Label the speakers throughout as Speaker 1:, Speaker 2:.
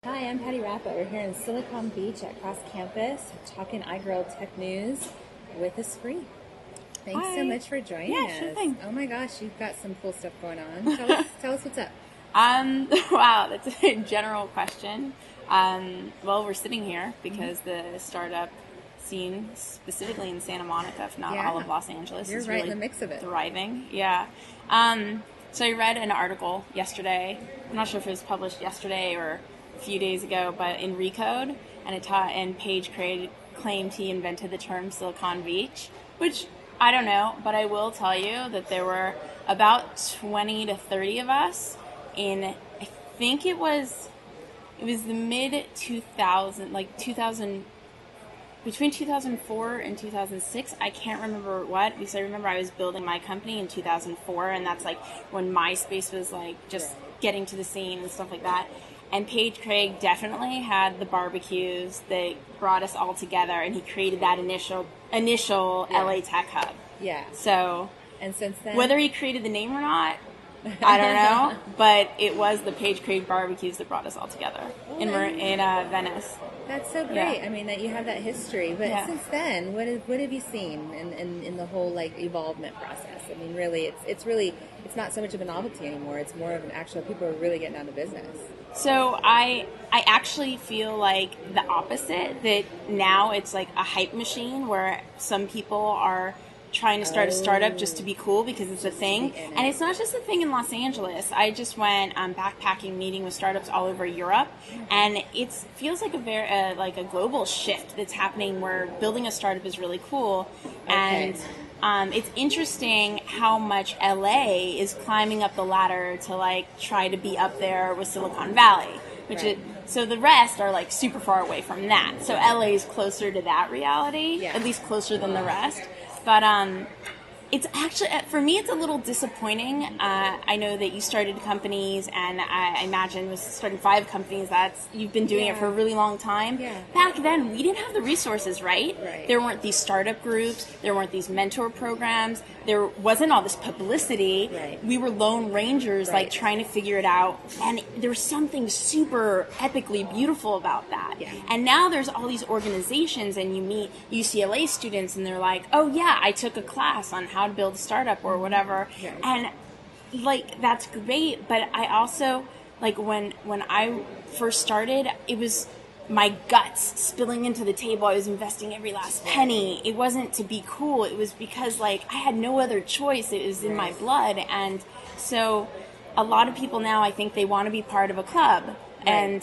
Speaker 1: Hi, I'm Patty Rappa. We're here in Silicon Beach at Cross Campus talking iGirl tech news with Espree. Thanks so
Speaker 2: Hi.
Speaker 1: much for joining
Speaker 2: Yeah,
Speaker 1: us.
Speaker 2: sure thing.
Speaker 1: Oh my gosh, you've got some cool stuff going on. Tell us what's up.
Speaker 2: Wow, that's a general question. Well, we're sitting here because the startup scene, specifically in Santa Monica, if not all of Los Angeles,
Speaker 1: You're
Speaker 2: is
Speaker 1: right
Speaker 2: really
Speaker 1: in the mix of it.
Speaker 2: thriving. Yeah. So I read an article yesterday. I'm not sure if it was published yesterday or a few days ago, but in Recode, and Page claimed he invented the term Silicon Beach, which I don't know, but I will tell you that there were about 20 to 30 of us in, I think it was the mid 2000, like 2000, between 2004 and 2006. I can't remember what, because I remember I was building my company in 2004, and that's like when MySpace was like just getting to the scene and stuff like that. And Paige Craig definitely had the barbecues that brought us all together, and he created that initial LA Tech Hub.
Speaker 1: Yeah.
Speaker 2: So,
Speaker 1: and since then,
Speaker 2: whether he created the name or not, I don't know, but it was the Paige Craig barbecues that brought us all together in Venice.
Speaker 1: That's so great.
Speaker 2: Yeah.
Speaker 1: I mean, that you have that history. But since then, what have you seen in the whole like evolvement process? I mean, really, it's not so much of a novelty anymore. It's more of an actual people are really getting down to business.
Speaker 2: So I actually feel like the opposite, that now it's like a hype machine where some people are trying to start a startup just to be cool because it's a thing. And it's not just a thing in Los Angeles. I just went backpacking, meeting with startups all over Europe, and it feels like a very like a global shift that's happening where building a startup is really cool. And it's interesting how much LA is climbing up the ladder to like try to be up there with Silicon Valley, so the rest are like super far away from that. So LA is closer to that reality, at least closer than the rest. But it's actually, for me, it's a little disappointing. I know that you started companies, and I imagine with starting 5 companies, you've been doing it for a really long time.
Speaker 1: Yeah.
Speaker 2: Back then, we didn't have the resources, right? There weren't these startup groups. There weren't these mentor programs. There wasn't all this publicity. We were lone rangers, like trying to figure it out. And there was something super epically beautiful about that. And now there's all these organizations, and you meet UCLA students, and they're like, oh yeah, I took a class on how to build a startup or whatever. And like, that's great. But I also, like, when I first started, it was my guts spilling into the table. I was investing every last penny. It wasn't to be cool. It was because, like, I had no other choice. It was in my blood. And so a lot of people now, I think they want to be part of a club. And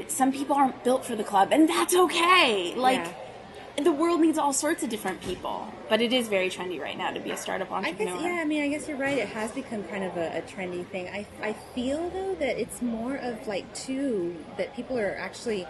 Speaker 2: some people aren't built for the club, and that's okay. Like, the world needs all sorts of different people, but it is very trendy right now to be a startup entrepreneur.
Speaker 1: I guess you're right. It has become kind of a trendy thing. I feel, though, that it's more of like, that people are actually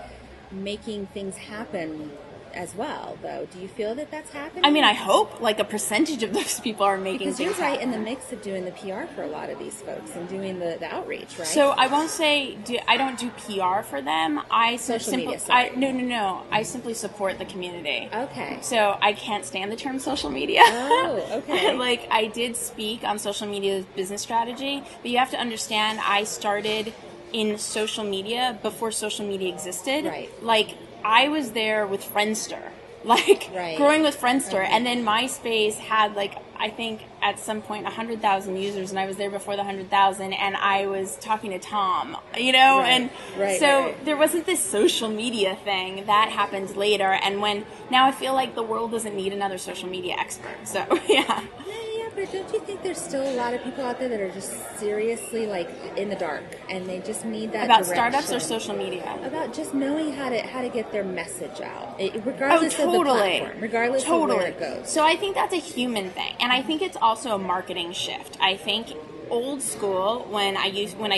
Speaker 1: making things happen as well, though. Do you feel that that's happening?
Speaker 2: I mean, I hope like a percentage of those people are making
Speaker 1: because
Speaker 2: things
Speaker 1: you're right
Speaker 2: happen.
Speaker 1: in the mix of doing the PR for a lot of these folks and doing the outreach, right?
Speaker 2: So I won't say I don't do PR for them.
Speaker 1: Social media, sorry.
Speaker 2: No. I simply support the community.
Speaker 1: Okay.
Speaker 2: So I can't stand the term social media.
Speaker 1: Oh, okay.
Speaker 2: Like, I did speak on social media's business strategy, but you have to understand I started in social media before social media existed.
Speaker 1: Right.
Speaker 2: Like, I was there with Friendster, like growing with Friendster, and then MySpace had, like, I think at some point 100,000 users, and I was there before the 100,000, and I was talking to Tom, and there wasn't this social media thing that happened later. And now I feel like the world doesn't need another social media expert. So
Speaker 1: But don't you think there's still a lot of people out there that are just seriously, like, in the dark, and they just need that
Speaker 2: about
Speaker 1: direction?
Speaker 2: startups or social media?
Speaker 1: About just knowing how to get their message out, regardless of the platform, regardless of where it goes.
Speaker 2: So I think that's a human thing, and I think it's also a marketing shift. I think old school, when I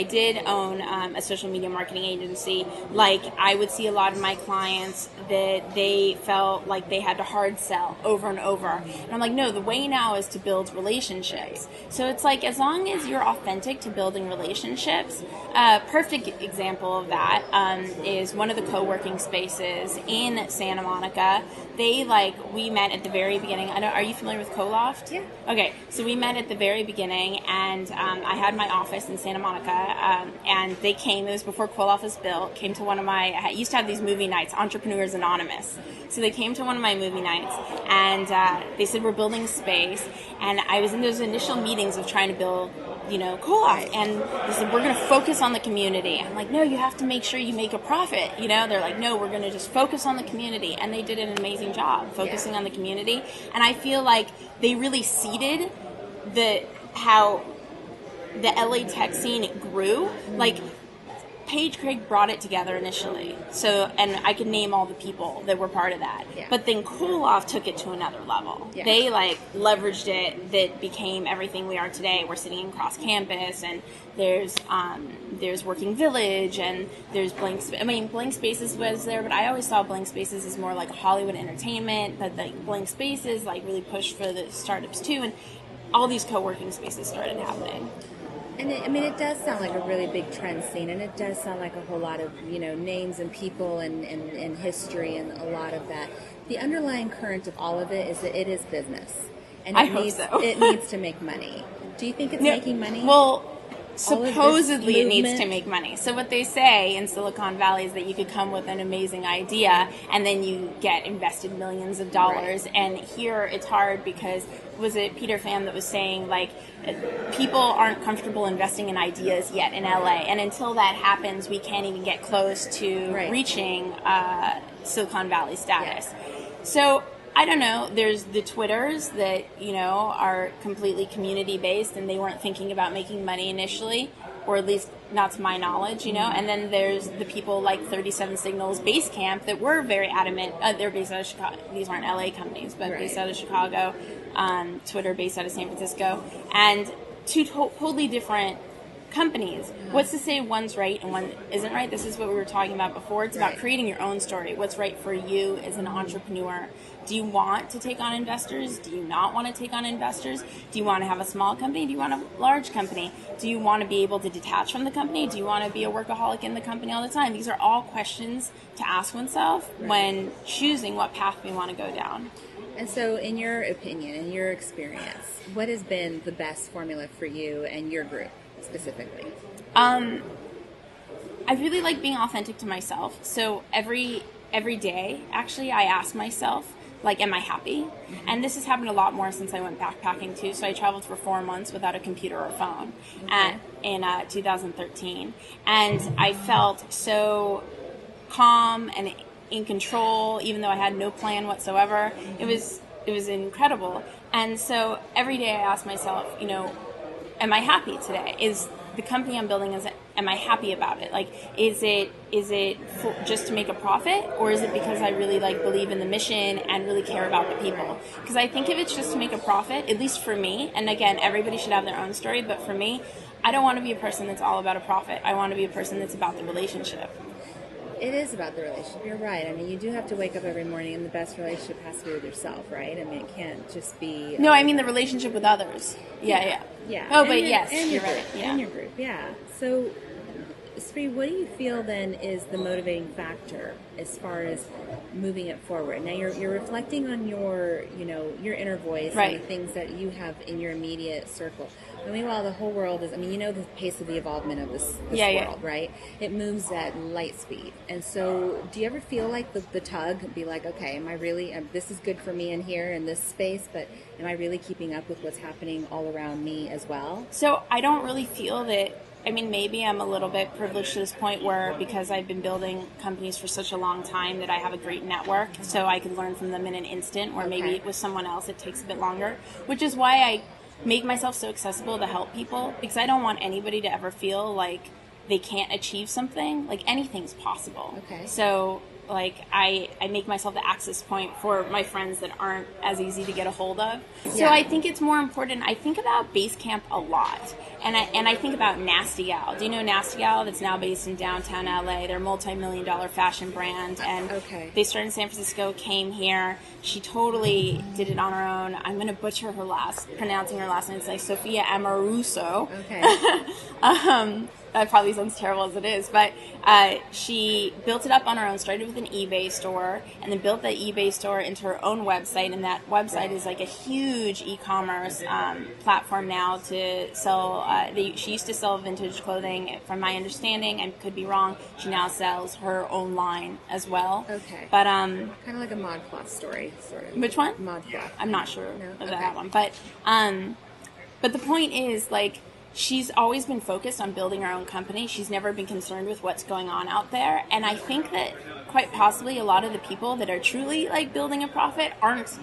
Speaker 2: did own a social media marketing agency, like, I would see a lot of my clients that they felt like they had to hard sell over and over. And I'm like, no, the way now is to build relationships. So it's like, as long as you're authentic to building relationships, perfect example of that is one of the co-working spaces in Santa Monica. We met at the very beginning. Are you familiar with Co-Loft?
Speaker 1: Yeah.
Speaker 2: Okay, so we met at the very beginning, and I had my office in Santa Monica, and they came, it was before Koloff was built, came to one of my, I used to have these movie nights, Entrepreneurs Anonymous. So they came to one of my movie nights, and they said, we're building space. And I was in those initial meetings of trying to build, Koloff. And they said, we're going to focus on the community. I'm like, no, you have to make sure you make a profit. They're like, no, we're going to just focus on the community. And they did an amazing job focusing on the community. And I feel like they really seeded how the LA tech scene grew. Like, Paige Craig brought it together initially. So, and I could name all the people that were part of that. Yeah. But then Koloff took it to another level. Yeah. They leveraged it, that became everything we are today. We're sitting across campus, and there's Working Village, and there's Blank Spaces was there, but I always saw Blank Spaces as more like Hollywood entertainment, but Blank Spaces really pushed for the startups too, and all these co-working spaces started happening.
Speaker 1: And it does sound like a really big trend scene, and it does sound like a whole lot of, names and people and history and a lot of that. The underlying current of all of it is that it is business. And it needs to make money. Do you think it's making money?
Speaker 2: Well, supposedly it needs to make money. So what they say in Silicon Valley is that you could come with an amazing idea and then you get invested millions of dollars. Right. And here it's hard because, was it Peter Pham that was saying, people aren't comfortable investing in ideas yet in LA, and until that happens, we can't even get close to reaching Silicon Valley status. Yeah. So I don't know. There's the Twitters that, are completely community based, and they weren't thinking about making money initially, or at least not to my knowledge, And then there's the people like 37 Signals Basecamp that were very adamant. They're based out of Chicago. These aren't LA companies, but based out of Chicago. Twitter based out of San Francisco, and two totally different companies. What's to say one's right and one isn't right? This is what we were talking about before. It's about creating your own story. What's right for you as an entrepreneur? Do you want to take on investors? Do you not want to take on investors? Do you want to have a small company? Do you want a large company? Do you want to be able to detach from the company? Do you want to be a workaholic in the company all the time? These are all questions to ask oneself when choosing what path we want to go down.
Speaker 1: And so, in your opinion, in your experience, what has been the best formula for you and your group specifically?
Speaker 2: I really like being authentic to myself. So every day, actually, I ask myself, am I happy? Mm-hmm. And this has happened a lot more since I went backpacking too. So I traveled for 4 months without a computer or phone in 2013, and I felt so calm and in control, even though I had no plan whatsoever. It was incredible. And so every day I ask myself, am I happy today? Is the company I'm building, am I happy about it? Is it just to make a profit, or is it because I really believe in the mission and really care about the people? Because I think if it's just to make a profit, at least for me, and again, everybody should have their own story, but for me, I don't want to be a person that's all about a profit. I want to be a person that's about the relationship.
Speaker 1: It is about the relationship. You're right. I mean, you do have to wake up every morning, and the best relationship has to be with yourself, right? I mean, it can't just be...
Speaker 2: No, I mean the relationship with others. Yeah. Oh, but yes, you're right. Yeah.
Speaker 1: And your group, yeah. So, Espree, what do you feel then is the motivating factor as far as moving it forward? Now, you're reflecting on your inner voice and the things that you have in your immediate circle. But meanwhile, the whole world is, the pace of the evolvement of this world, right? It moves at light speed. And so do you ever feel like the tug, be like, okay, am I really, this is good for me in here in this space, but am I really keeping up with what's happening all around me as well?
Speaker 2: So I don't really feel that. Maybe I'm a little bit privileged to this point where, because I've been building companies for such a long time, that I have a great network, so I can learn from them in an instant, where maybe with someone else it takes a bit longer, which is why I make myself so accessible to help people, because I don't want anybody to ever feel like they can't achieve something. Anything's possible. Okay. So I make myself the access point for my friends that aren't as easy to get a hold of. Yeah. So I think it's more important. I think about Basecamp a lot. And I think about Nasty Gal. Do you know Nasty Gal? That's now based in downtown LA. They're a multi-million-dollar fashion brand, and they started in San Francisco, came here. She totally did it on her own. I'm going to butcher pronouncing her last name. It's Sophia Amoruso. Okay. that probably sounds terrible as it is, but she built it up on her own, started with an eBay store, and then built the eBay store into her own website, and that website is like a huge e-commerce platform now to sell, she used to sell vintage clothing, from my understanding, I could be wrong, she now sells her own line as well.
Speaker 1: Okay.
Speaker 2: But
Speaker 1: kind of like a ModCloth story, sort of.
Speaker 2: Which one?
Speaker 1: ModCloth.
Speaker 2: I'm not sure of that one, but the point is, like, she's always been focused on building her own company. She's never been concerned with what's going on out there. And I think that quite possibly a lot of the people that are truly like building a profit aren't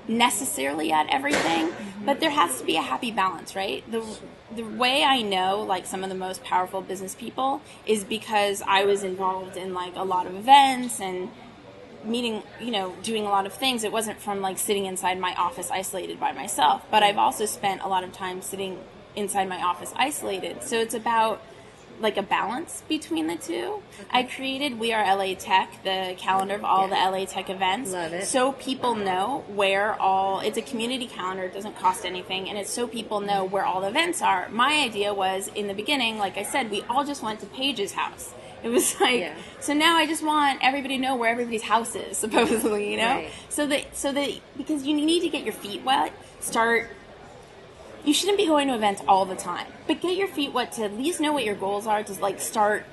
Speaker 2: necessarily at everything, but there has to be a happy balance, right? The way I know like some of the most powerful business people is because I was involved in like a lot of events and meeting, doing a lot of things. It wasn't from like sitting inside my office isolated by myself, but I've also spent a lot of time sitting inside my office isolated. So it's about like a balance between the two. Okay. I created We Are LA Tech, the calendar of all the LA Tech events.
Speaker 1: Love it.
Speaker 2: So people know it's a community calendar, it doesn't cost anything, and it's so people know where all the events are. My idea was, in the beginning, like I said, we all just went to Paige's house. It was like, so now I just want everybody to know where everybody's house is, supposedly, Right. So that because you need to get your feet wet, you shouldn't be going to events all the time, but get your feet wet to at least know what your goals are, to like start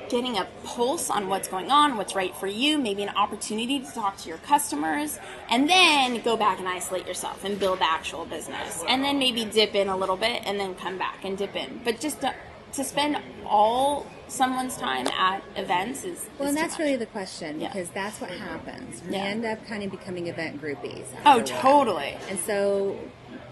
Speaker 2: getting a pulse on what's going on, what's right for you, maybe an opportunity to talk to your customers, and then go back and isolate yourself and build the actual business. And then maybe dip in a little bit and then come back and dip in. But just to spend all someone's time at events is
Speaker 1: and that's really the question, because that's what happens. We end up kind of becoming event groupies.
Speaker 2: Oh, totally.
Speaker 1: And so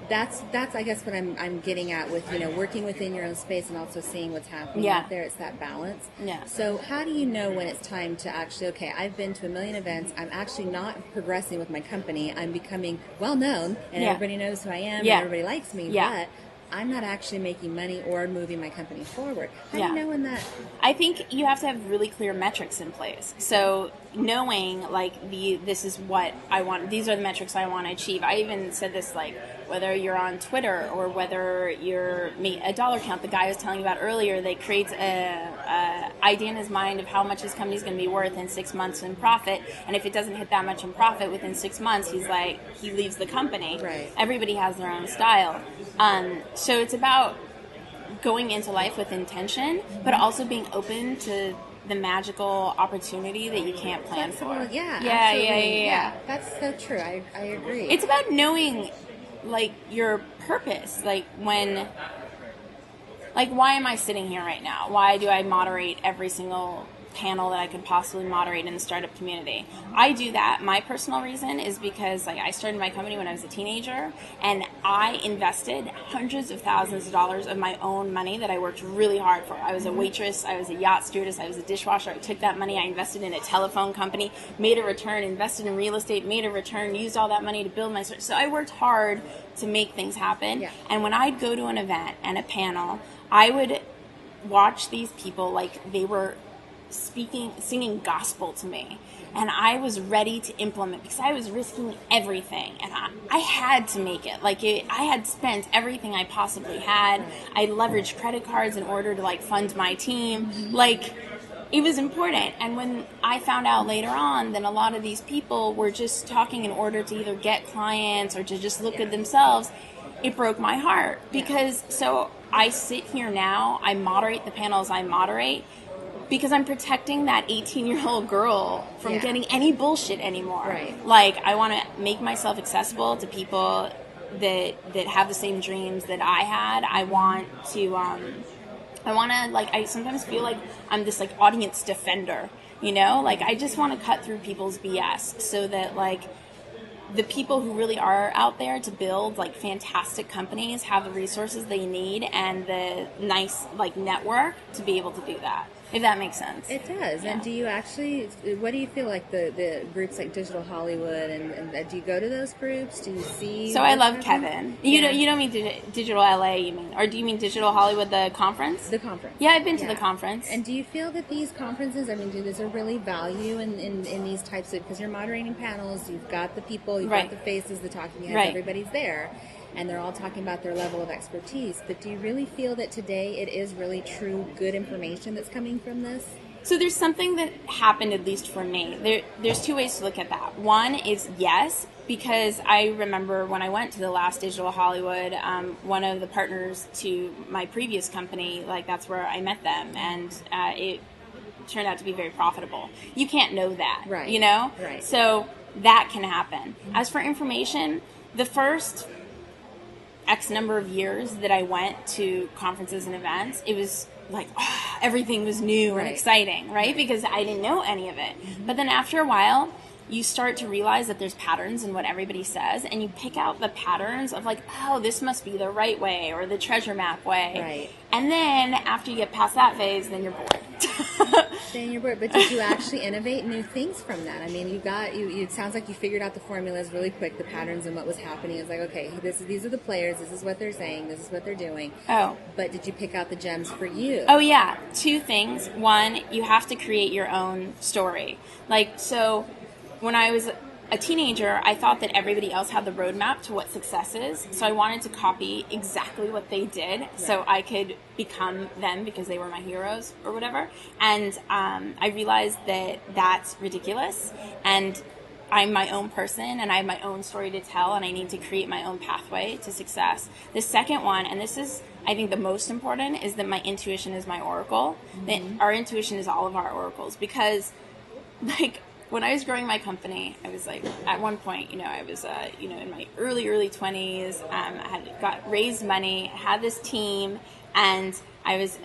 Speaker 1: that's I guess what I'm getting at with working within your own space and also seeing what's happening out there. It's that balance.
Speaker 2: Yeah.
Speaker 1: So how do you know when it's time to actually, okay, I've been to a million events, I'm actually not progressing with my company, I'm becoming well known and everybody knows who I am and everybody likes me, but I'm not actually making money or moving my company forward. How do you know when that?
Speaker 2: I think you have to have really clear metrics in place. So knowing like this is what I want, these are the metrics I want to achieve. I even said this, like whether you're on Twitter or whether you're a dollar count. The guy I was telling you about earlier, they creates a idea in his mind of how much his company's going to be worth in 6 months in profit, and if it doesn't hit that much in profit within 6 months, he leaves the company.
Speaker 1: Right.
Speaker 2: Everybody has their own style. So it's about going into life with intention, but also being open to the magical opportunity that you can't plan for.
Speaker 1: Yeah. That's so true. I agree.
Speaker 2: It's about knowing, like, your purpose. Like, why am I sitting here right now? Why do I moderate every single panel that I could possibly moderate in the startup community? I do that. My personal reason is because I started my company when I was a teenager, and I invested hundreds of thousands of dollars of my own money that I worked really hard for. I was a waitress, I was a yacht stewardess, I was a dishwasher. I took that money, I invested in a telephone company, made a return, invested in real estate, made a return, used all that money to build my... So I worked hard to make things happen. Yeah. And when I'd go to an event and a panel, I would watch these people like they were singing gospel to me, and I was ready to implement because I was risking everything, and I had to make it. I had spent everything I possibly had. I leveraged credit cards in order to fund my team. It was important. And when I found out later on that a lot of these people were just talking in order to either get clients or to just look at themselves, it broke my heart. Because so I sit here now, I moderate the panels I moderate, because I'm protecting that 18-year-old girl from getting any bullshit anymore. Right. I want to make myself accessible to people that have the same dreams that I had. I want to, I sometimes feel like I'm this, audience defender, I just want to cut through people's BS so that, the people who really are out there to build fantastic companies have the resources they need and the nice network to be able to do that. If that makes sense.
Speaker 1: It does. Yeah. And do you actually, what do you feel like the groups like Digital Hollywood, and do you go to those groups? Do you see?
Speaker 2: So I love Kevin. You don't mean Digital LA, you mean, or do you mean Digital Hollywood, the conference?
Speaker 1: The conference.
Speaker 2: Yeah, I've been to the conference.
Speaker 1: And do you feel that these conferences, is there really value in these types of, because you're moderating panels, you've got the people, you've got the faces, the talking heads, everybody's there. and they're all talking about their level of expertise. But do you really feel that today it is really true good information that's coming from this?
Speaker 2: So there's something that happened, at least for me. There's two ways to look at that. One is yes, because I remember when I went to the last Digital Hollywood, one of the partners to my previous company, like that's where I met them, and it turned out to be very profitable. You can't know that,
Speaker 1: right?
Speaker 2: You know,
Speaker 1: right?
Speaker 2: So that can happen. As for information, the first X number of years that I went to conferences and events, it was like everything was new and exciting, right? Because I didn't know any of it. But then after a while, you start to realize that there's patterns in what everybody says, and you pick out the patterns of like, oh, this must be the right way or the treasure map way.
Speaker 1: Right.
Speaker 2: And then after you get past that phase, then you're bored.
Speaker 1: Then you're bored. But did you actually innovate new things from that? I mean, it sounds like you figured out the formulas really quick, the patterns and what was happening. It's like, okay, these are the players, this is what they're saying, this is what they're doing.
Speaker 2: Oh.
Speaker 1: But did you pick out the gems for you?
Speaker 2: Oh, yeah. Two things. One, you have to create your own story. Like, so when I was a teenager, I thought that everybody else had the roadmap to what success is. So I wanted to copy exactly what they did so I could become them because they were my heroes or whatever. And I realized that that's ridiculous. And I'm my own person and I have my own story to tell, and I need to create my own pathway to success. The second one, and this is, I think, the most important, is that my intuition is my oracle. That our intuition is all of our oracles. Because, like, when I was growing my company, I was like, at one point, I was, in my early 20s. I had raised money, had this team, and I was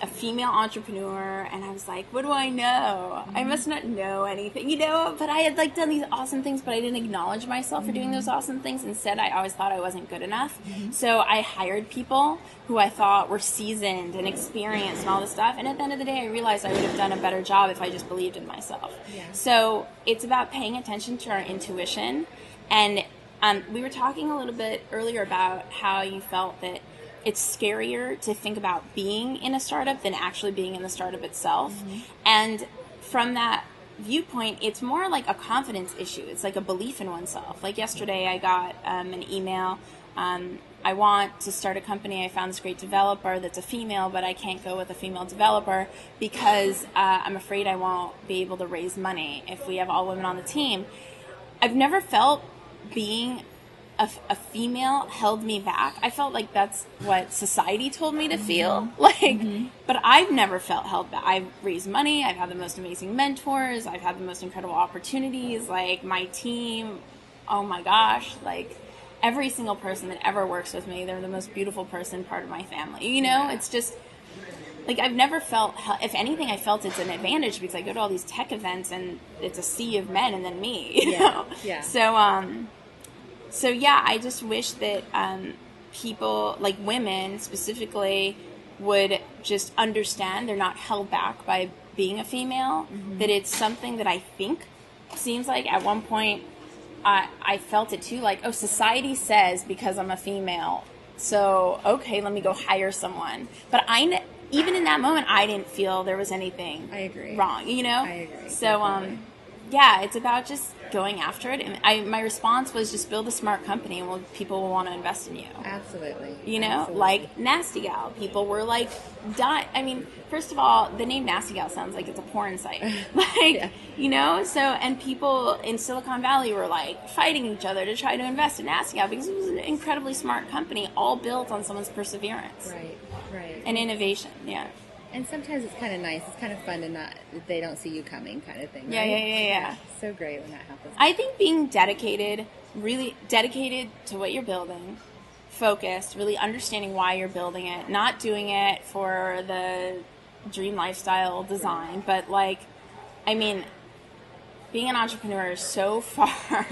Speaker 2: a female entrepreneur, and I was like, what do I know? I must not know anything, but I had like done these awesome things, but I didn't acknowledge myself for doing those awesome things. Instead, I always thought I wasn't good enough. So I hired people who I thought were seasoned and experienced and all this stuff. And at the end of the day, I realized I would have done a better job if I just believed in myself. Yeah. So it's about paying attention to our intuition. And we were talking a little bit earlier about how you felt that it's scarier to think about being in a startup than actually being in the startup itself. And from that viewpoint, it's more like a confidence issue. It's like a belief in oneself. Like yesterday, I got an email. I want to start a company. I found this great developer that's a female, but I can't go with a female developer because I'm afraid I won't be able to raise money if we have all women on the team. I've never felt being a female held me back. I felt like that's what society told me to feel. But I've never felt held back. I've raised money. I've had the most amazing mentors. I've had the most incredible opportunities. Like my team, oh my gosh, like every single person that ever works with me, they're the most beautiful person, part of my family. It's just like I've never felt, if anything, I felt it's an advantage because I go to all these tech events and it's a sea of men and then me, you know?
Speaker 1: Yeah.
Speaker 2: So yeah, I just wish that people, like women specifically, would just understand they're not held back by being a female, that it's something that I think seems like at one point I felt it too, like, oh, society says because I'm a female, so okay, let me go hire someone. But even in that moment, I didn't feel there was anything wrong,
Speaker 1: I agree.
Speaker 2: So yeah, it's about just going after it. And my response was just build a smart company and people will want to invest in you.
Speaker 1: Absolutely.
Speaker 2: Absolutely. Like Nasty Gal. People were like, I mean, first of all, the name Nasty Gal sounds like it's a porn site. So, and people in Silicon Valley were like fighting each other to try to invest in Nasty Gal because it was an incredibly smart company, all built on someone's perseverance.
Speaker 1: Right.
Speaker 2: And innovation, yeah.
Speaker 1: And sometimes it's kind of nice. It's kind of fun to they don't see you coming kind of thing. Right?
Speaker 2: Yeah.
Speaker 1: So great when that happens.
Speaker 2: I think being really dedicated to what you're building, focused, really understanding why you're building it, not doing it for the dream lifestyle design, but being an entrepreneur is so far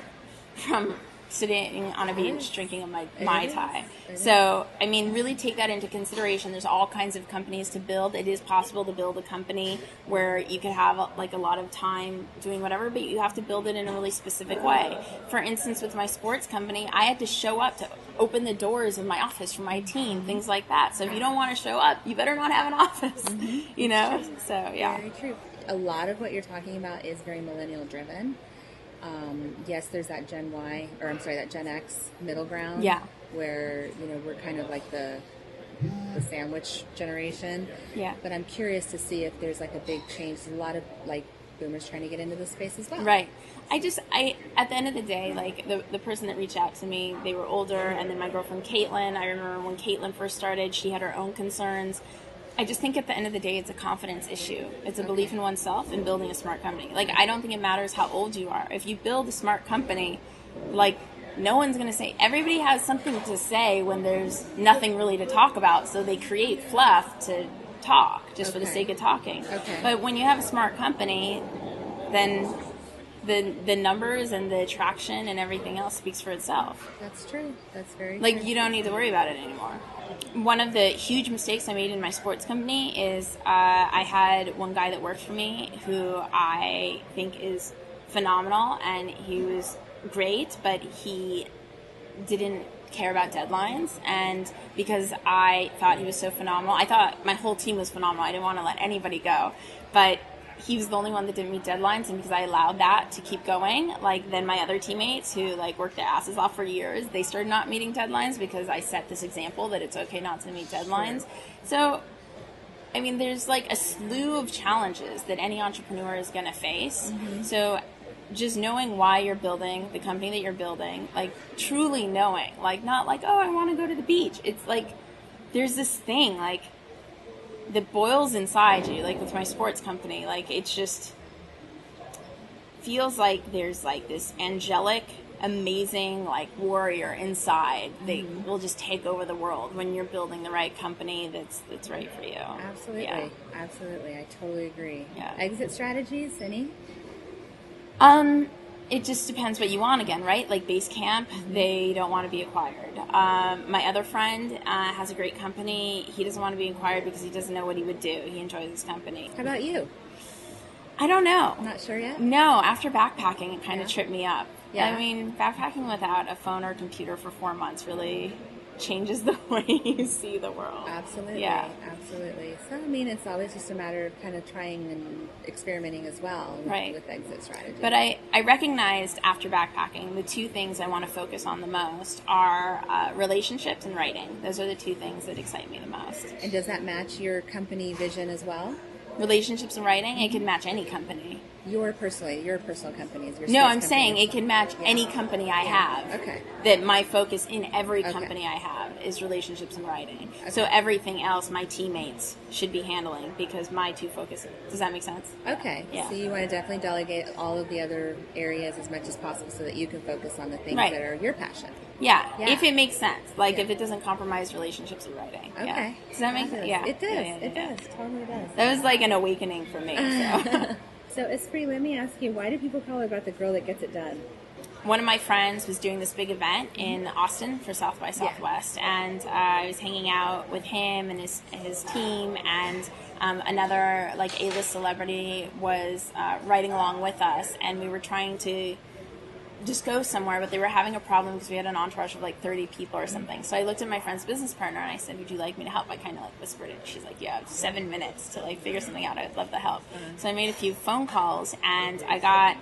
Speaker 2: from sitting on a beach drinking a Mai Tai. So, really take that into consideration. There's all kinds of companies to build. It is possible to build a company where you could have a lot of time doing whatever, but you have to build it in a really specific way. For instance, with my sports company, I had to show up to open the doors of my office for my team, things like that. So if you don't want to show up, you better not have an office, So, yeah.
Speaker 1: Very true. A lot of what you're talking about is very millennial driven. Yes, there's that Gen X middle ground.
Speaker 2: Yeah.
Speaker 1: where, we're kind of like the sandwich generation.
Speaker 2: Yeah.
Speaker 1: But I'm curious to see if there's like a big change. There's a lot of like boomers trying to get into the space as well.
Speaker 2: Right. At the end of the day, like the person that reached out to me, they were older, and then my girlfriend Caitlin, I remember when Caitlin first started, she had her own concerns. I just think at the end of the day, it's a confidence issue. It's a belief in oneself and building a smart company. Like, I don't think it matters how old you are. If you build a smart company, like, no one's going to say, everybody has something to say when there's nothing really to talk about. So they create fluff to talk just for the sake of talking.
Speaker 1: Okay.
Speaker 2: But when you have a smart company, then the numbers and the attraction and everything else speaks for itself.
Speaker 1: That's true. That's very
Speaker 2: like
Speaker 1: true.
Speaker 2: You don't need to worry about it anymore. One of the huge mistakes I made in my sports company is I had one guy that worked for me who I think is phenomenal, and he was great, but he didn't care about deadlines. And because I thought he was so phenomenal, I thought my whole team was phenomenal. I didn't want to let anybody go, but he was the only one that didn't meet deadlines, and because I allowed that to keep going, like, then my other teammates who like worked their asses off for years, they started not meeting deadlines because I set this example that it's okay not to meet deadlines. Sure. So, I mean, there's like a slew of challenges that any entrepreneur is going to face. Mm-hmm. So just knowing why you're building the company that you're building, like truly knowing, like not like, oh, I want to go to the beach. It's like there's this thing like that boils inside you, like with my sports company. Like it's just feels like there's like this angelic, amazing like warrior inside that will just take over the world when you're building the right company that's right for you.
Speaker 1: Absolutely.
Speaker 2: Yeah.
Speaker 1: Absolutely. I totally agree.
Speaker 2: Yeah.
Speaker 1: Exit strategies, any?
Speaker 2: It just depends what you want again, right? Like Basecamp, they don't want to be acquired. My other friend has a great company. He doesn't want to be acquired because he doesn't know what he would do. He enjoys his company.
Speaker 1: How about you?
Speaker 2: I don't know.
Speaker 1: Not sure yet?
Speaker 2: No, after backpacking, it kind of tripped me up.
Speaker 1: Yeah.
Speaker 2: I mean, backpacking without a phone or computer for 4 months really changes the way you see the world.
Speaker 1: Absolutely.
Speaker 2: Yeah.
Speaker 1: Absolutely. So, I mean, it's always just a matter of kind of trying and experimenting as well
Speaker 2: right.
Speaker 1: with exit strategy.
Speaker 2: But I recognized after backpacking, the two things I want to focus on the most are relationships and writing. Those are the two things that excite me the most.
Speaker 1: And does that match your company vision as well?
Speaker 2: Relationships and writing, it can match any company.
Speaker 1: Your personal company is your
Speaker 2: No, I'm
Speaker 1: company.
Speaker 2: saying it can match any company I have.
Speaker 1: Okay.
Speaker 2: That my focus in every company I have is relationships and writing. Okay. So everything else my teammates should be handling because my two focuses. Does that make sense?
Speaker 1: Okay.
Speaker 2: Yeah.
Speaker 1: So you want to definitely delegate all of the other areas as much as possible so that you can focus on the things
Speaker 2: right.
Speaker 1: that are your passion.
Speaker 2: Yeah, if it makes sense. Like if it doesn't compromise relationships and writing.
Speaker 1: Okay.
Speaker 2: Yeah. Does that make sense? Yeah.
Speaker 1: It does.
Speaker 2: Yeah.
Speaker 1: It does. Totally does.
Speaker 2: That was like an awakening for me. So.
Speaker 1: So, Espree, let me ask you, why do people call her about the girl that gets it done?
Speaker 2: One of my friends was doing this big event in Austin for South by Southwest, and I was hanging out with him and his team, and another like A-list celebrity was riding along with us, and we were trying to just go somewhere, but they were having a problem because we had an entourage of like 30 people or something. So I looked at my friend's business partner and I said, would you like me to help? I kind of like whispered it. She's like, yeah, 7 minutes to like figure something out. I'd love to help. So I made a few phone calls, and I got,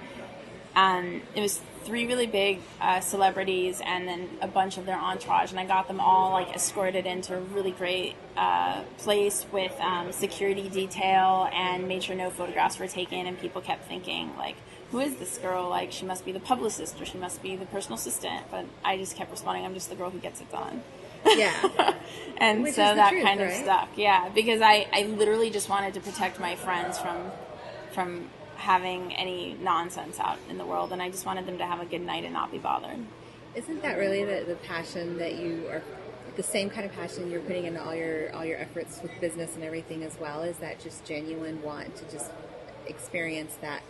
Speaker 2: it was 3 really big celebrities and then a bunch of their entourage, and I got them all like escorted into a really great place with security detail, and made sure no photographs were taken, and people kept thinking like, who is this girl? Like, she must be the publicist or she must be the personal assistant. But I just kept responding, I'm just the girl who gets it done.
Speaker 1: Yeah.
Speaker 2: And
Speaker 1: which
Speaker 2: so
Speaker 1: is the
Speaker 2: that
Speaker 1: truth,
Speaker 2: kind of
Speaker 1: right?
Speaker 2: stuck. Yeah, because I literally just wanted to protect my friends from having any nonsense out in the world. And I just wanted them to have a good night and not be bothered.
Speaker 1: Isn't that really the passion that you are, the same kind of passion you're putting into all your efforts with business and everything as well? Is that just genuine want to just experience that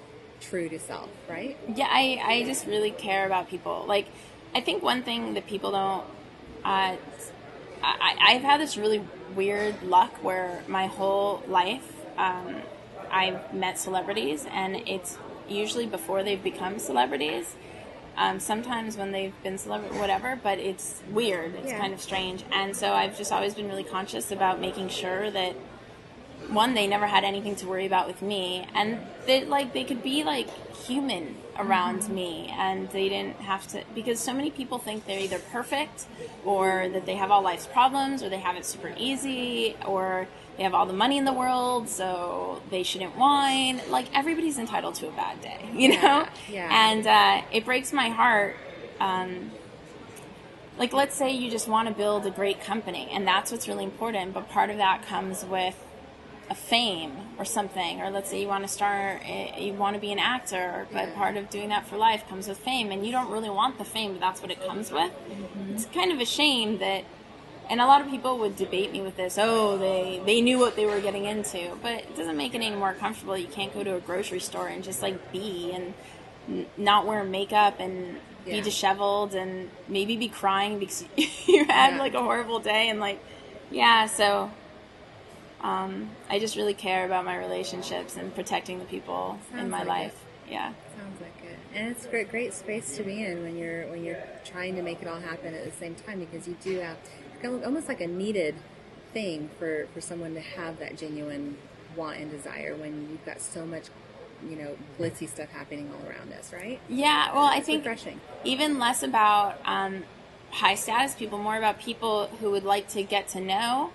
Speaker 1: true to self, right?
Speaker 2: Yeah, I just really care about people. Like, I think one thing that people don't, I've had this really weird luck where my whole life I've met celebrities, and it's usually before they've become celebrities. Sometimes when they've been celebrity, whatever, but it's weird. It's kind of strange. And so I've just always been really conscious about making sure that one, they never had anything to worry about with me, and they could be like human around me, and they didn't have to, because so many people think they're either perfect, or that they have all life's problems, or they have it super easy, or they have all the money in the world, so they shouldn't whine. Like, everybody's entitled to a bad day, you know?
Speaker 1: Yeah.
Speaker 2: And it breaks my heart. Like, let's say you just want to build a great company, and that's what's really important, but part of that comes with a fame or something, or let's say you want to be an actor, but part of doing that for life comes with fame, and you don't really want the fame, but that's what it comes with. It's kind of a shame that, and a lot of people would debate me with this, they knew what they were getting into, but it doesn't make it any more comfortable. You can't go to a grocery store and just like be, and not wear makeup, and be disheveled, and maybe be crying because you had like a horrible day, and like, so I just really care about my relationships and protecting the people in my life. Yeah.
Speaker 1: Sounds like it. And it's a great space to be in when you're trying to make it all happen at the same time, because you do have almost like a needed thing for someone to have that genuine want and desire when you've got so much, glitzy stuff happening all around us, right?
Speaker 2: Yeah, well, I think
Speaker 1: refreshing.
Speaker 2: Even less about high status people, more about people who would like to get to know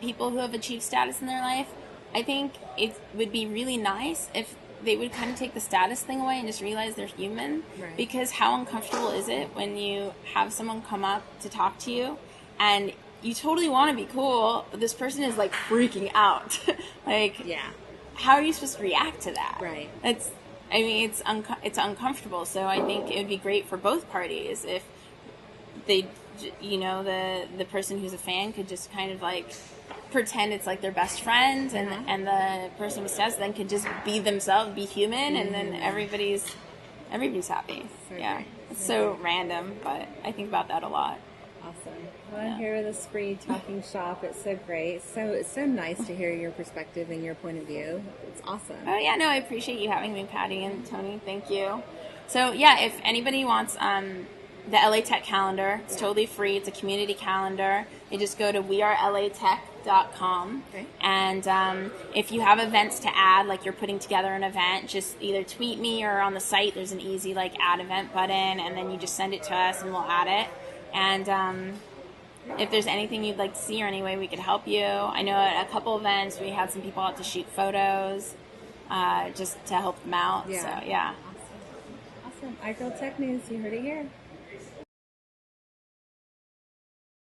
Speaker 2: people who have achieved status in their life. I think it would be really nice if they would kind of take the status thing away and just realize they're human.
Speaker 1: Right.
Speaker 2: Because how uncomfortable is it when you have someone come up to talk to you and you totally want to be cool, but this person is like freaking out. How are you supposed to react to that?
Speaker 1: Right.
Speaker 2: It's uncomfortable. So I think it would be great for both parties if they, the person who's a fan could just kind of like pretend it's like their best friend, and the person who says then could just be themselves, be human, and then everybody's happy.
Speaker 1: So
Speaker 2: great. It's so random, but I think about that a lot.
Speaker 1: Awesome. Well, I'm here with Espree talking shop. It's so great. It's so nice to hear your perspective and your point of view. It's awesome.
Speaker 2: Oh yeah, no, I appreciate you having me, Patty and Tony. Thank you. So yeah, if anybody wants the LA Tech calendar, it's totally free. It's a community calendar. You just go to wearelatech.com.
Speaker 1: Okay.
Speaker 2: And if you have events to add, like you're putting together an event, just either tweet me, or on the site there's an easy like add event button, and then you just send it to us and we'll add it. And if there's anything you'd like to see or any way we could help you, I know at a couple events we had some people out to shoot photos just to help them out.
Speaker 1: Yeah.
Speaker 2: So yeah.
Speaker 1: Awesome. iGirl Tech News, you heard it here.